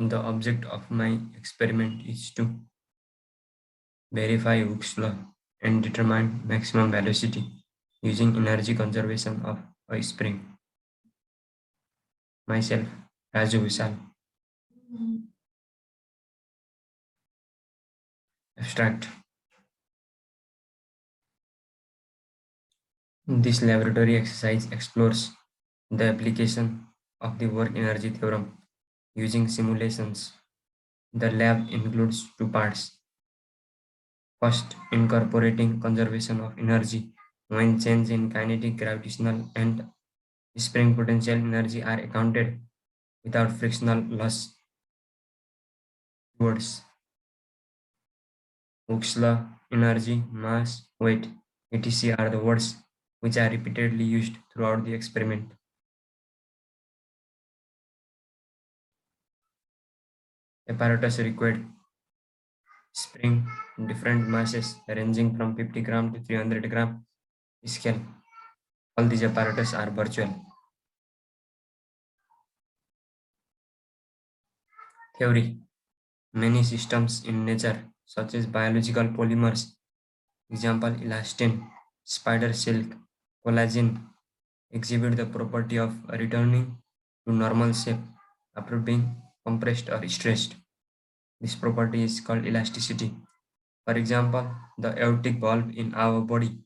The object of my experiment is to verify Hooke's law and determine maximum velocity using energy conservation of a spring. Myself, Raju Vishal. Abstract. This laboratory exercise explores the application of the work energy theorem using simulations. The lab includes two parts. First, incorporating conservation of energy when change in kinetic, gravitational, and spring potential energy are accounted without frictional loss. Words: Hooke's law, energy, mass, weight, etc. are the words which are repeatedly used throughout the experiment. Apparatus required: spring, different masses ranging from 50 gram to 300 gram scale. All these apparatus are virtual. Theory: many systems in nature, such as biological polymers, example elastin, spider silk, collagen, exhibit the property of returning to normal shape after being compressed or stressed. This property is called elasticity. For example, the aortic valve in our body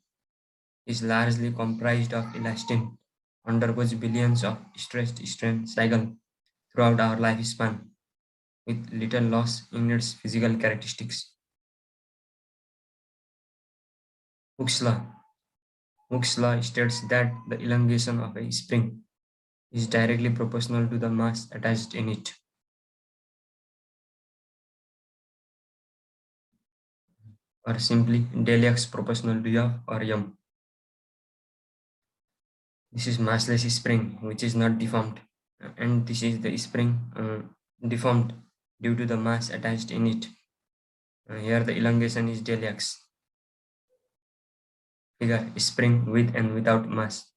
is largely comprised of elastin, undergoes billions of stressed strain cycles throughout our lifespan with little loss in its physical characteristics. Hooke's law. Hooke's law states that the elongation of a spring is directly proportional to the mass attached in it. Or simply del X proportional to F or M. This is massless spring which is not deformed, and this is the spring deformed due to the mass attached in it. Here the elongation is del X. Figure: spring with and without mass.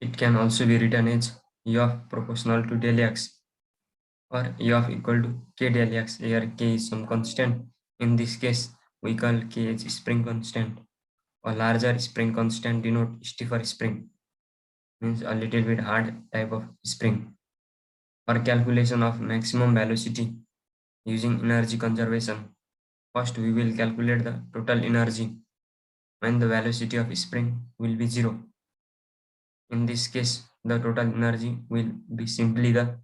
It can also be written as F proportional to del X or F equal to K del X. Here K is some constant. In this case, we call K as spring constant. A larger spring constant denote stiffer spring, means a little bit hard type of spring. For calculation of maximum velocity using energy conservation, first we will calculate the total energy when the velocity of spring will be 0. In this case, the total energy will be simply the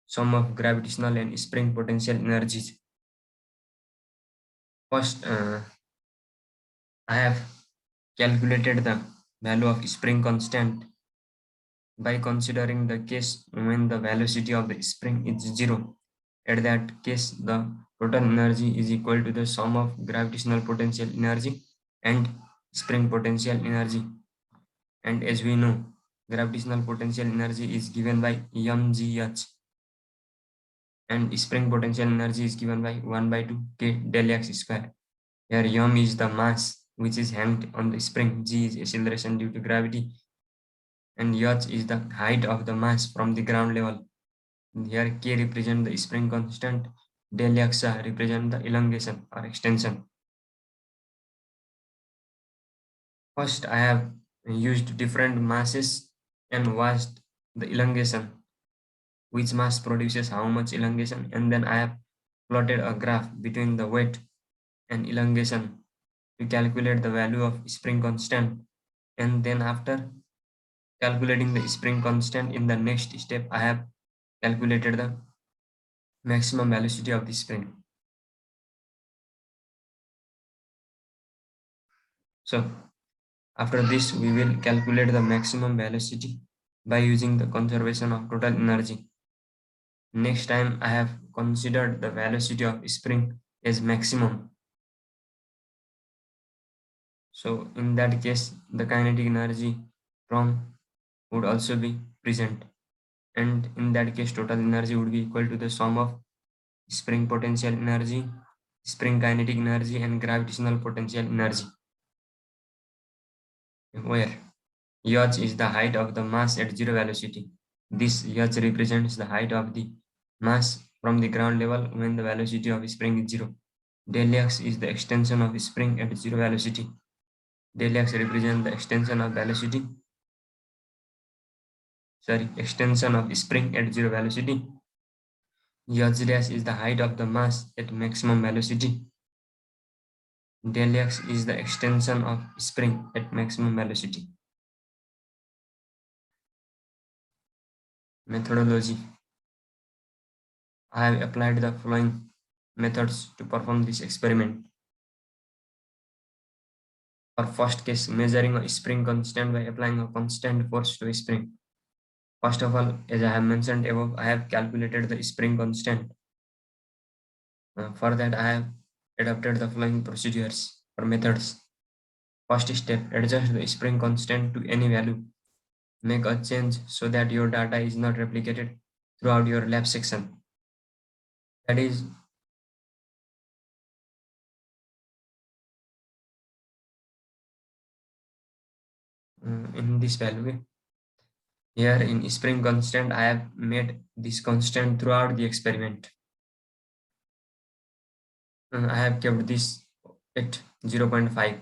sum of gravitational and spring potential energies. First, I have calculated the value of spring constant by considering the case when the velocity of the spring is 0. At that case, the total energy is equal to the sum of gravitational potential energy and spring potential energy. And as we know, gravitational potential energy is given by mgh and spring potential energy is given by 1 by 2 k del x square. Here m is the mass which is hanged on the spring, g is acceleration due to gravity, and h is the height of the mass from the ground level. And here k represent the spring constant, del x represent the elongation or extension. First, I have used different masses and watched the elongation, which mass produces how much elongation, and then I have plotted a graph between the weight and elongation to calculate the value of spring constant. And then after calculating the spring constant, in the next step I have calculated the maximum velocity of the spring. So after this we will calculate the maximum velocity by using the conservation of total energy. Next time I have considered the velocity of spring as maximum. So in that case, the kinetic energy from would also be present. And in that case, total energy would be equal to the sum of spring potential energy, spring kinetic energy and gravitational potential energy, where h is the height of the mass at zero velocity. This h represents the height of the mass from the ground level when the velocity of spring is zero. Del x is the extension of spring at zero velocity. Del x represents the extension of spring at zero velocity. H dash is the height of the mass at maximum velocity. Del x is the extension of spring at maximum velocity. Methodology. I have applied the following methods to perform this experiment. For first case, measuring a spring constant by applying a constant force to a spring. First of all, as I have mentioned above, I have calculated the spring constant. For that, I have adopted the following procedures or methods. First step, adjust the spring constant to any value. Make a change so that your data is not replicated throughout your lab section. That is, in this value. Here in spring constant, I have made this constant throughout the experiment. I have kept this at 0.5.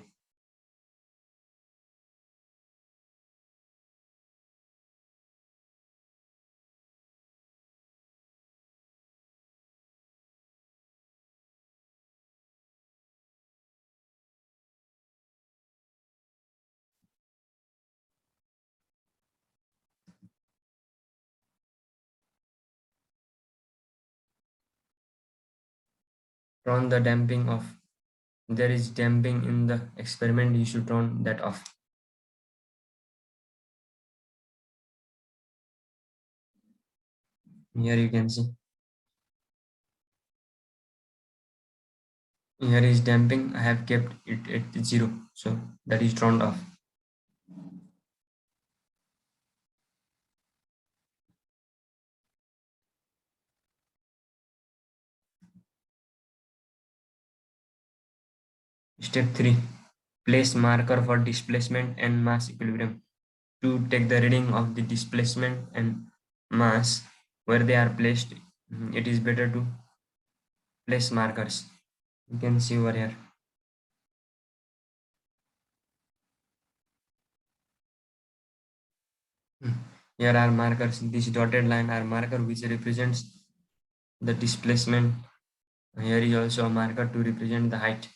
Turn the damping off. There is damping in the experiment, you should turn that off. Here you can see. Here is damping. I have kept it at 0. So that is turned off. Step 3. Place marker for displacement and mass equilibrium. To take the reading of the displacement and mass where they are placed, it is better to place markers. You can see over here. Here are markers. This dotted line are marker which represents the displacement. Here is also a marker to represent the height.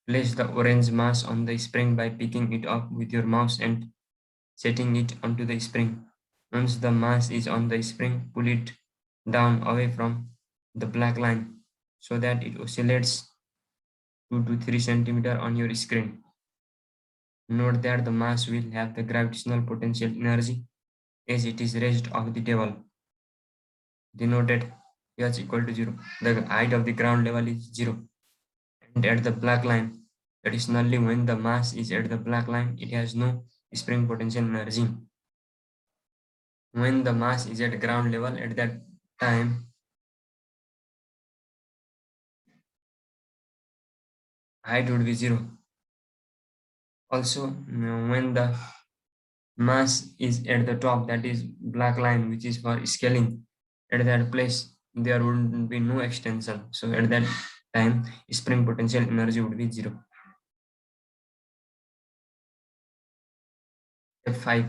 Place the orange mass on the spring by picking it up with your mouse and setting it onto the spring. Once the mass is on the spring, pull it down away from the black line so that it oscillates 2 to 3 centimeter on your screen. Note that the mass will have the gravitational potential energy as it is raised off the table, denoted H equal to 0. The height of the ground level is 0. And at the black line, additionally, when the mass is at the black line, it has no spring potential energy. When the mass is at ground level, at that time, height would be 0. Also, when the mass is at the top, that is black line, which is for scaling, at that place, there would be no extension. So at that time, spring potential energy would be 0. Step 5.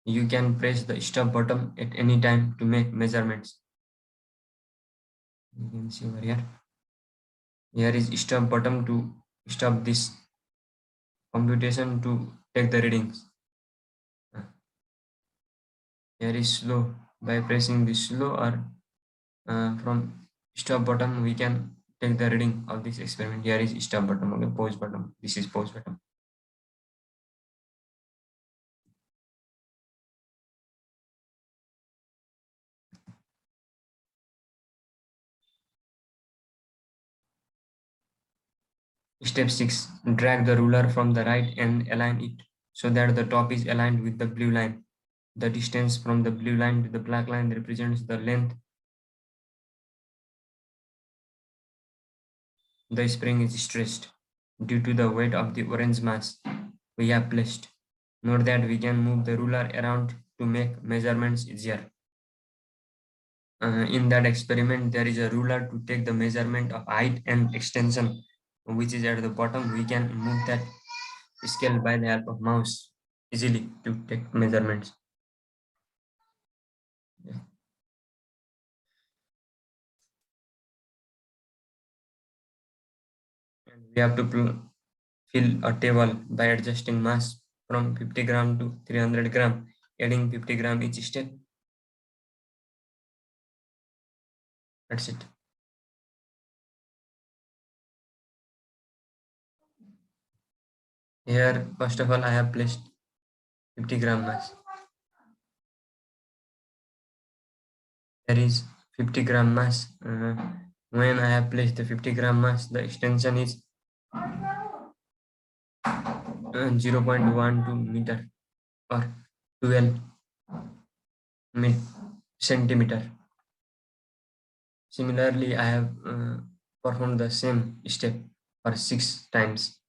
You can press the stop button at any time to make measurements. You can see over here. Here is stop button to stop this computation to take the readings. Here is slow. By pressing this slow or from stop button, we can take the reading of this experiment. Here is stop button, okay, pause button. This is pause button. Step 6. Drag the ruler from the right and align it so that the top is aligned with the blue line. The distance from the blue line to the black line represents the length the spring is stretched due to the weight of the orange mass we have placed. Note that we can move the ruler around to make measurements easier. In that experiment, there is a ruler to take the measurement of height and extension, which is at the bottom. We can move that scale by the help of mouse easily to take measurements. Yeah. And we have to fill a table by adjusting mass from 50 gram to 300 gram, adding 50 gram each step. That's it. Here, first of all, I have placed 50 gram mass. There is 50 gram mass. When I have placed the 50 gram mass, the extension is 0.12 meter or 12 centimeter. Similarly, I have performed the same step for 6 times.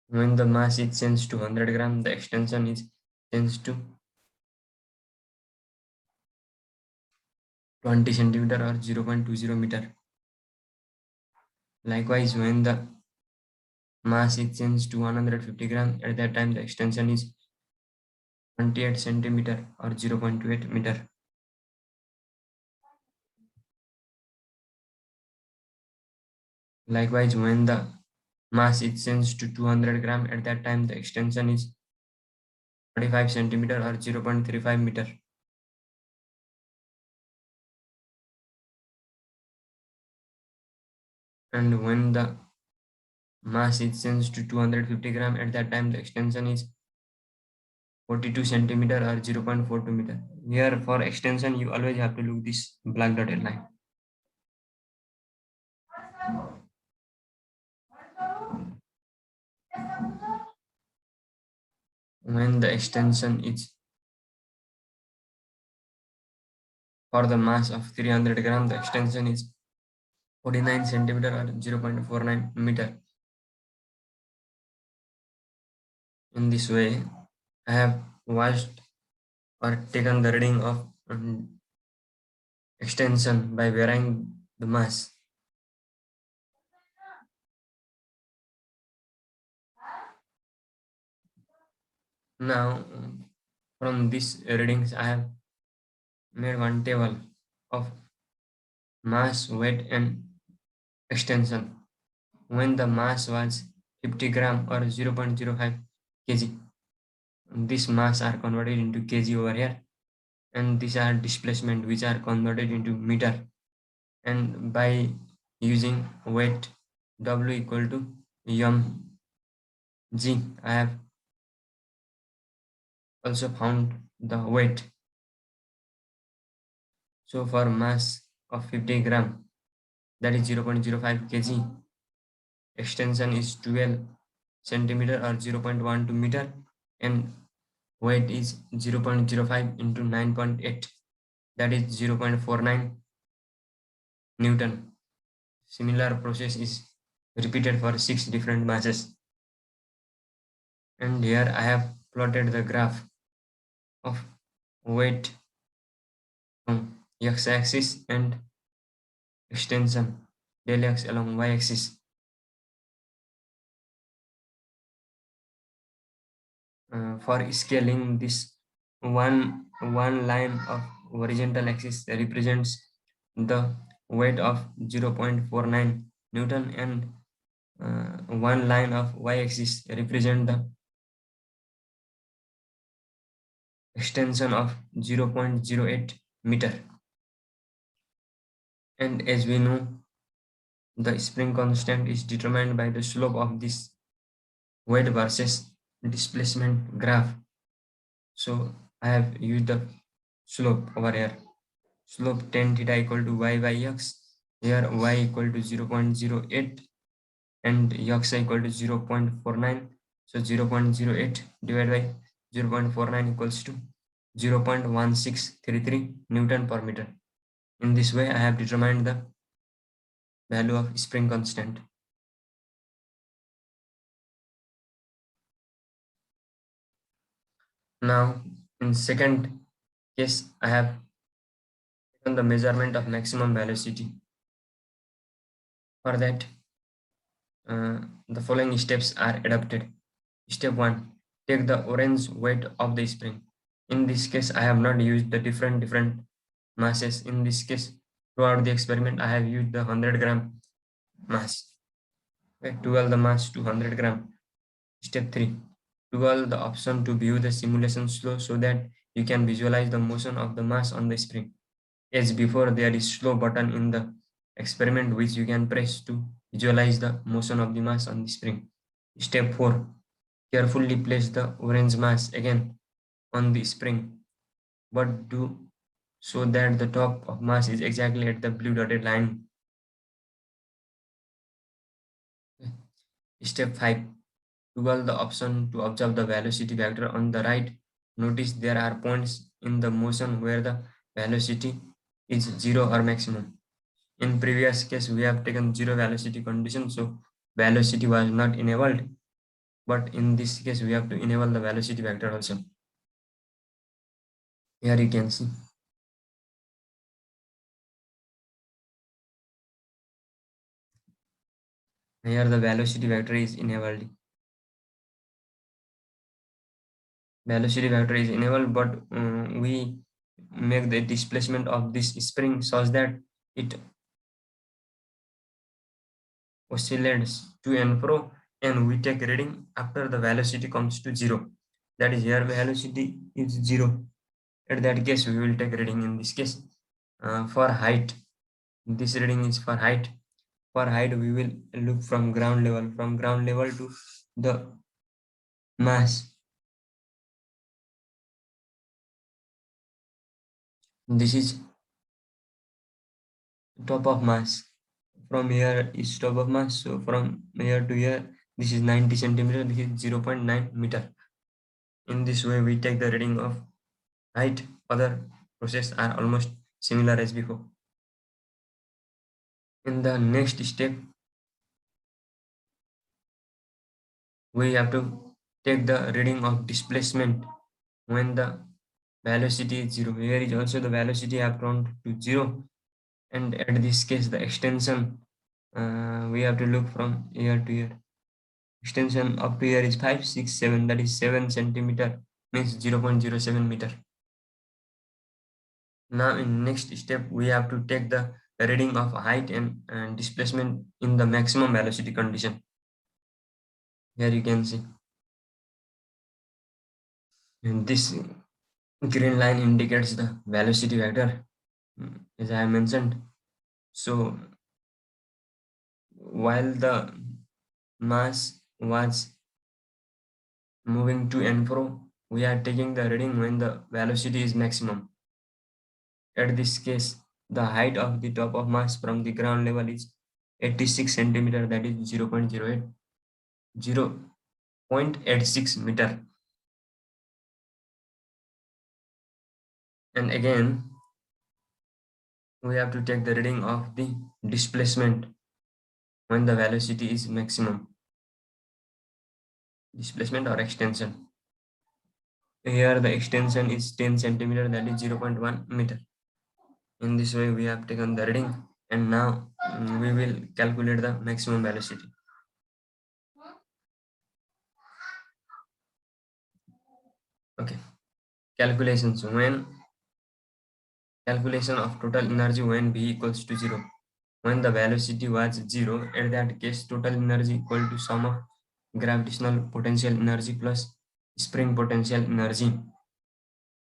When the mass is changed to 100 gram, the extension is changed to 20 centimeter or 0.20 meter. Likewise, when the mass is changed to 150 gram, at that time the extension is 28 centimeter or 0.28 meter. Likewise, when the mass is changed to 200 gram, at that time the extension is 45 centimeter or 0.35 meter. And when the mass is changed to 250 gram, at that time the extension is 42 centimeter or 0.42 meter. Here for extension, you always have to look this black dotted line. When the extension is for the mass of 300 gram, the extension is 49 centimeter or 0.49 meter. In this way, I have watched or taken the reading of extension by varying the mass. Now, from these readings, I have made one table of mass, weight, and extension. When the mass was 50 gram or 0.05 kg, this mass are converted into kg over here, and these are displacement which are converted into meter. And by using weight W equal to mg, I have also found the weight. So for mass of 50 gram, that is 0.05 kg, extension is 12 centimeter or 0.12 meter, and weight is 0.05 into 9.8, that is 0.49 Newton. Similar process is repeated for 6 different masses. And here I have plotted the graph of weight on x-axis and extension del x along y-axis. For scaling, this one line of horizontal axis represents the weight of 0.49 Newton, and one line of y-axis represent the extension of 0.08 meter. And as we know, the spring constant is determined by the slope of this weight versus displacement graph. So I have used the slope over here. slope tan theta equal to y by x. Here y equal to 0.08 and x equal to 0.49. So 0.08 divided by 0.49 equals to 0.1633 Newton per meter. In this way, I have determined the value of spring constant. Now, in second case, I have taken the measurement of maximum velocity. For that, the following steps are adopted. Step 1. Take the orange weight of the spring. In this case, I have not used the different masses. In this case, throughout the experiment, I have used the 100-gram mass. Okay, toggle the mass to 100 gram. Step 3. Toggle the option to view the simulation slow so that you can visualize the motion of the mass on the spring. As before, there is slow button in the experiment which you can press to visualize the motion of the mass on the spring. Step 4. Carefully place the orange mass again on the spring, but do so that the top of mass is exactly at the blue dotted line. Step 5. Toggle the option to observe the velocity vector on the right. Notice there are points in the motion where the velocity is zero or maximum. In previous case, we have taken zero velocity condition, so velocity was not enabled. But in this case, we have to enable the velocity vector also. Here you can see. Here the velocity vector is enabled. Velocity vector is enabled, but we make the displacement of this spring such that it oscillates to and fro, and we take reading after the velocity comes to zero. That is, here velocity is zero. At that case, we will take reading. In this case, for height, this reading is for height. For height, we will look from ground level to the mass. This is top of mass. From here is top of mass. So from here to here, this is 90 centimeter. This is 0.9 meter. In this way, we take the reading of height. Other process are almost similar as before. In the next step, we have to take the reading of displacement when the velocity is zero. Here is also the velocity have gone to zero, and at this case the extension, we have to look from here to here. Extension up to here is 5, 6, 7, that is 7 centimeter, means 0.07 meter. Now in next step, we have to take the reading of height and displacement in the maximum velocity condition. Here you can see, and this green line indicates the velocity vector, as I mentioned. So while the mass was moving to and fro, we are taking the reading when the velocity is maximum. At this case, the height of the top of mass from the ground level is 86 centimeter, that is 0.86 meter. And again, we have to take the reading of the displacement when the velocity is maximum. Displacement or extension. Here the extension is 10 centimeter, that is 0.1 meter. In this way, we have taken the reading, and now we will calculate the maximum velocity. Okay, calculations. When calculation of total energy when V equals to 0. When the velocity was 0, at that case total energy equal to sum of gravitational potential energy plus spring potential energy,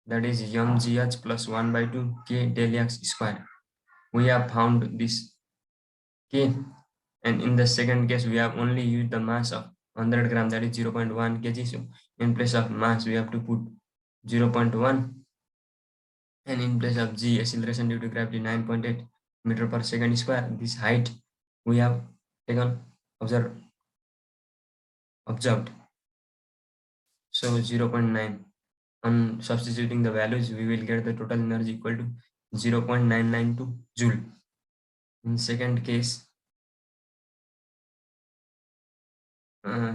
that is mgh plus 1 by 2 k del x square. We have found this k, and in the second case we have only used the mass of 100 gram, that is 0.1 kg. So in place of mass we have to put 0.1, And in place of g, acceleration due to gravity 9.8 meter per second square. This height we have taken observed. So 0.9. On substituting the values, we will get the total energy equal to 0.992 joule. In second case,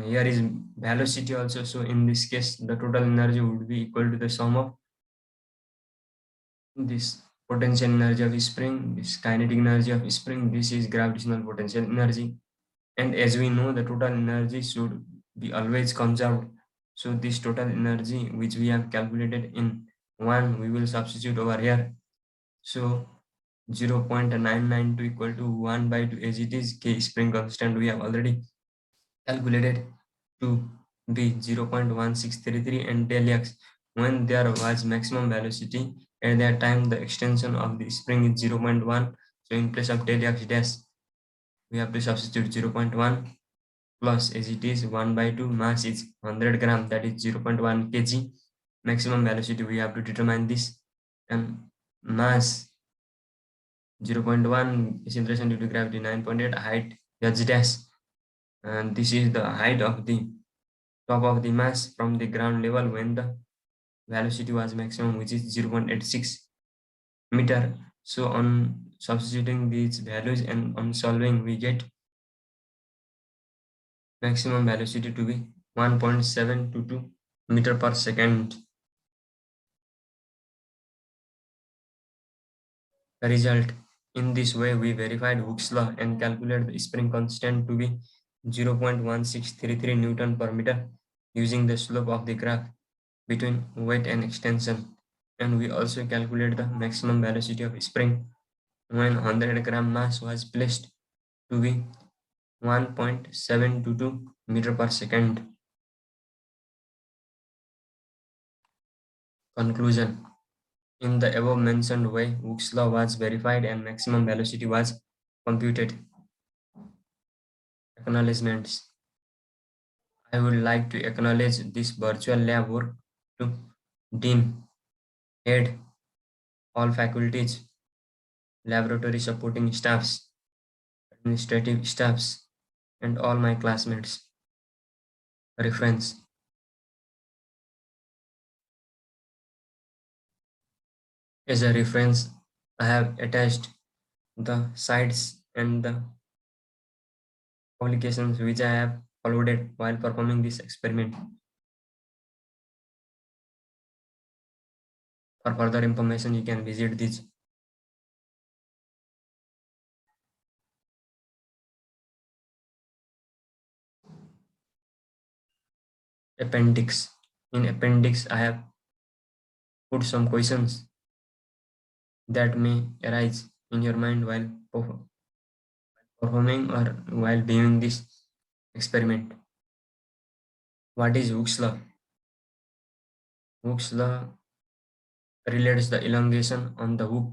here is velocity also. So in this case, the total energy would be equal to the sum of this potential energy of spring, this kinetic energy of spring, this is gravitational potential energy. And as we know, the total energy should be always conserved. So this total energy which we have calculated in 1, we will substitute over here. So 0.992 equal to 1 by 2, as it is K spring constant we have already calculated to be 0.1633, and del x, when there was maximum velocity at that time, the extension of the spring is 0.1. So in place of del x dash, we have to substitute 0.1 plus, as it is 1 by 2, mass is 100 gram, that is 0.1 kg. Maximum velocity we have to determine this, and mass 0.1, acceleration due to gravity 9.8, height h dash, and this is the height of the top of the mass from the ground level when the velocity was maximum, which is 0.86 meter. So on substituting these values and on solving, we get maximum velocity to be 1.722 meter per second. The result, in this way we verified Hooke's law and calculated the spring constant to be 0.1633 Newton per meter using the slope of the graph between weight and extension. And we also calculate the maximum velocity of spring when 100 gram mass was placed to be 1.722 meter per second. Conclusion. In the above mentioned way, Hooke's law was verified and maximum velocity was computed. Acknowledgements. I would like to acknowledge this virtual lab work to Dean, Head, all faculties, laboratory supporting staffs, administrative staffs, and all my classmates. Reference. As a reference, I have attached the sites and the publications which I have followed while performing this experiment. For further information, you can visit this. Appendix. In appendix, I have put some questions that may arise in your mind while performing or while doing this experiment. What is Hooke's law? Hooke's law relates the elongation on the hook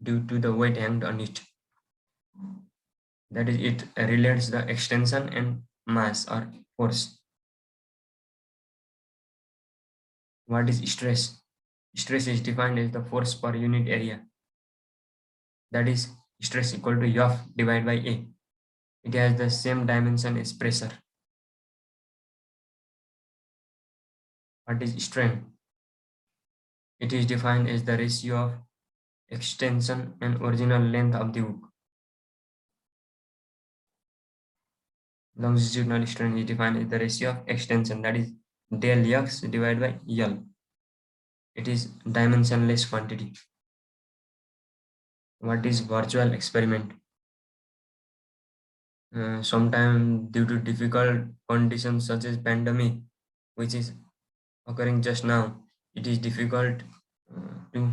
due to the weight hanged on it. That is, it relates the extension and mass or force. What is stress? Stress is defined as the force per unit area. That is, stress equal to F divided by A. It has the same dimension as pressure. What is strain? It is defined as the ratio of extension and original length of the hook. Longitudinal strain is defined as the ratio of extension, that is del x divided by L. It is dimensionless quantity. What is virtual experiment? Sometimes due to difficult conditions such as pandemic, which is occurring just now, it is difficult to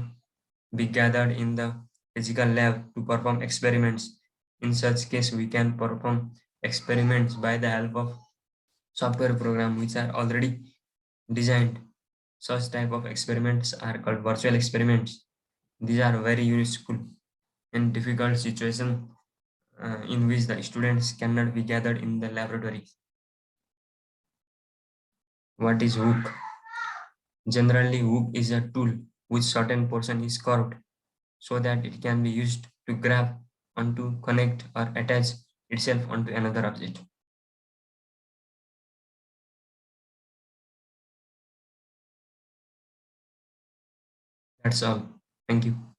be gathered in the physical lab to perform experiments. In such case, we can perform experiments by the help of software program which are already designed. Such type of experiments are called virtual experiments. These are very useful in difficult situations in which the students cannot be gathered in the laboratory. What is hook? Generally, hook is a tool which certain portion is curved so that it can be used to grab onto, connect, or attach itself onto another object. That's all. Thank you.